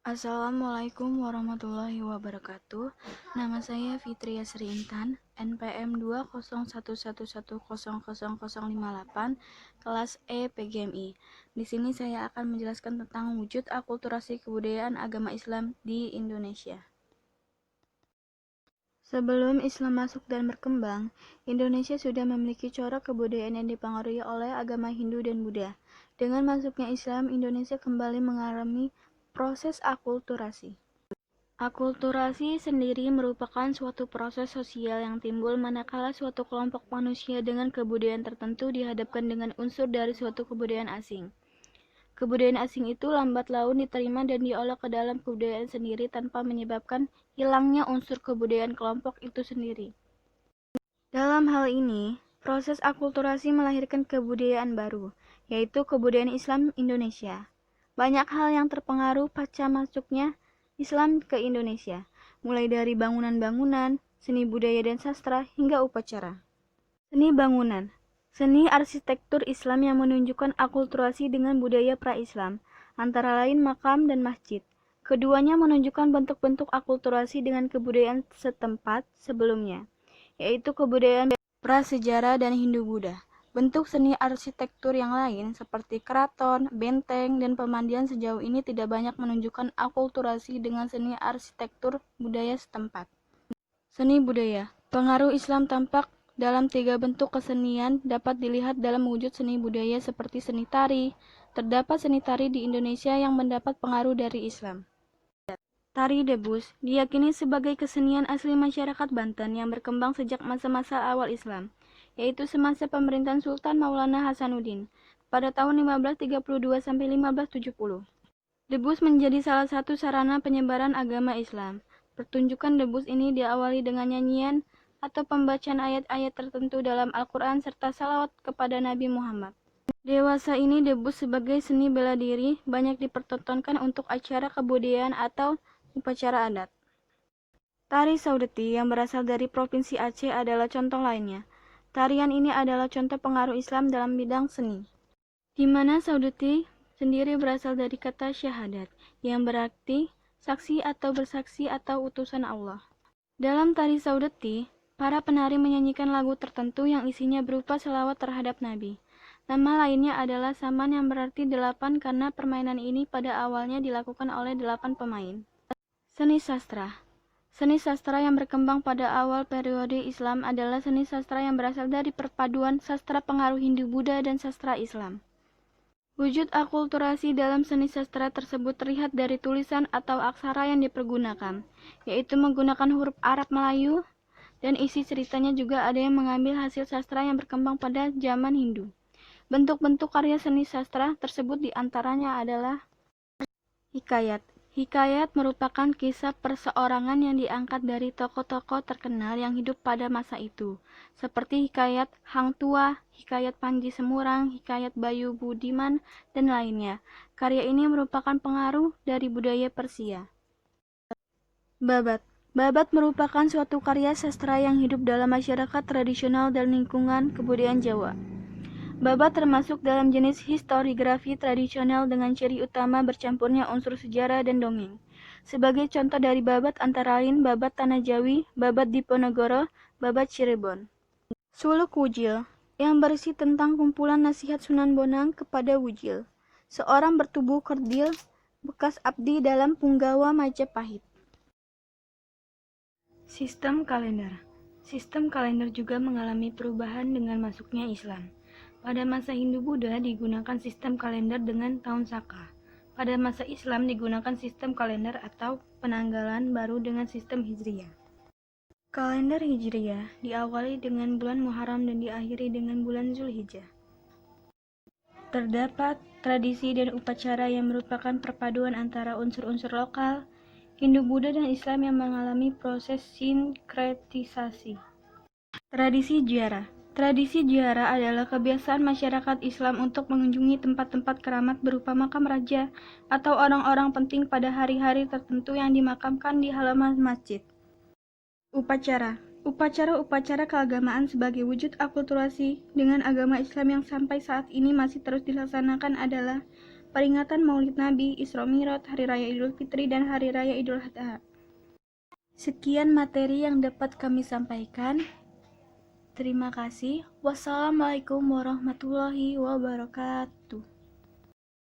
Assalamualaikum warahmatullahi wabarakatuh. Nama saya Fitria Sri Intan, NPM 20111100058, kelas E PGMI. Di sini saya akan menjelaskan tentang wujud akulturasi kebudayaan agama Islam di Indonesia. Sebelum Islam masuk dan berkembang, Indonesia sudah memiliki corak kebudayaan yang dipengaruhi oleh agama Hindu dan Buddha. Dengan masuknya Islam, Indonesia kembali mengalami proses akulturasi. Akulturasi sendiri merupakan suatu proses sosial yang timbul manakala suatu kelompok manusia dengan kebudayaan tertentu dihadapkan dengan unsur dari suatu kebudayaan asing. Kebudayaan asing itu lambat laun diterima dan diolah ke dalam kebudayaan sendiri tanpa menyebabkan hilangnya unsur kebudayaan kelompok itu sendiri. Dalam hal ini, proses akulturasi melahirkan kebudayaan baru, yaitu kebudayaan Islam Indonesia. Banyak hal yang terpengaruh pasca masuknya Islam ke Indonesia, mulai dari bangunan-bangunan, seni budaya dan sastra, hingga upacara. Seni bangunan, seni arsitektur Islam yang menunjukkan akulturasi dengan budaya pra-Islam, antara lain makam dan masjid. Keduanya menunjukkan bentuk-bentuk akulturasi dengan kebudayaan setempat sebelumnya, yaitu kebudayaan prasejarah dan Hindu-Buddha. Bentuk seni arsitektur yang lain seperti keraton, benteng, dan pemandian sejauh ini tidak banyak menunjukkan akulturasi dengan seni arsitektur budaya setempat. Seni budaya. Pengaruh Islam tampak dalam 3 bentuk kesenian dapat dilihat dalam wujud seni budaya seperti seni tari. Terdapat seni tari di Indonesia yang mendapat pengaruh dari Islam. Tari Debus diyakini sebagai kesenian asli masyarakat Banten yang berkembang sejak masa-masa awal Islam, yaitu semasa pemerintahan Sultan Maulana Hasanuddin pada tahun 1532-1570. Debus menjadi salah satu sarana penyebaran agama Islam. Pertunjukan debus ini diawali dengan nyanyian atau pembacaan ayat-ayat tertentu dalam Al-Quran serta salawat kepada Nabi Muhammad. Dewasa ini debus sebagai seni bela diri banyak dipertontonkan untuk acara kebudayaan atau upacara adat. Tari Saudeti yang berasal dari Provinsi Aceh adalah contoh lainnya. Tarian ini adalah contoh pengaruh Islam dalam bidang seni, di mana Saudeti sendiri berasal dari kata syahadat, yang berarti saksi atau bersaksi atau utusan Allah. Dalam tari Saudeti, para penari menyanyikan lagu tertentu yang isinya berupa selawat terhadap Nabi. Nama lainnya adalah saman yang berarti 8 karena permainan ini pada awalnya dilakukan oleh 8 pemain. Seni sastra. Seni sastra yang berkembang pada awal periode Islam adalah seni sastra yang berasal dari perpaduan sastra pengaruh Hindu-Buddha dan sastra Islam. Wujud akulturasi dalam seni sastra tersebut terlihat dari tulisan atau aksara yang dipergunakan, yaitu menggunakan huruf Arab Melayu, dan isi ceritanya juga ada yang mengambil hasil sastra yang berkembang pada zaman Hindu. Bentuk-bentuk karya seni sastra tersebut diantaranya adalah hikayat. Hikayat merupakan kisah perseorangan yang diangkat dari tokoh-tokoh terkenal yang hidup pada masa itu, seperti hikayat Hang Tuah, hikayat Panji Semurang, hikayat Bayu Budiman, dan lainnya. Karya ini merupakan pengaruh dari budaya Persia. Babat. Babat merupakan suatu karya sastra yang hidup dalam masyarakat tradisional dan lingkungan kebudayaan Jawa. Babat termasuk dalam jenis historiografi tradisional dengan ciri utama bercampurnya unsur sejarah dan dongeng. Sebagai contoh dari babat antara lain Babat Tanah Jawi, Babat Diponegoro, Babat Cirebon. Suluk Wujil, yang berisi tentang kumpulan nasihat Sunan Bonang kepada Wujil, seorang bertubuh kerdil bekas abdi dalam Punggawa Majapahit. Sistem kalender. Sistem kalender juga mengalami perubahan dengan masuknya Islam. Pada masa Hindu-Buddha digunakan sistem kalender dengan tahun Saka. Pada masa Islam digunakan sistem kalender atau penanggalan baru dengan sistem Hijriyah. Kalender Hijriyah diawali dengan bulan Muharram dan diakhiri dengan bulan Zulhijjah. Terdapat tradisi dan upacara yang merupakan perpaduan antara unsur-unsur lokal, Hindu-Buddha dan Islam yang mengalami proses sinkretisasi. Tradisi ziarah. Tradisi ziarah adalah kebiasaan masyarakat Islam untuk mengunjungi tempat-tempat keramat berupa makam raja atau orang-orang penting pada hari-hari tertentu yang dimakamkan di halaman masjid. Upacara. Upacara-upacara keagamaan sebagai wujud akulturasi dengan agama Islam yang sampai saat ini masih terus dilaksanakan adalah peringatan Maulid Nabi, Isra Mi'raj, Hari Raya Idul Fitri, dan Hari Raya Idul Adha. Sekian materi yang dapat kami sampaikan. Terima kasih. Wassalamualaikum warahmatullahi wabarakatuh.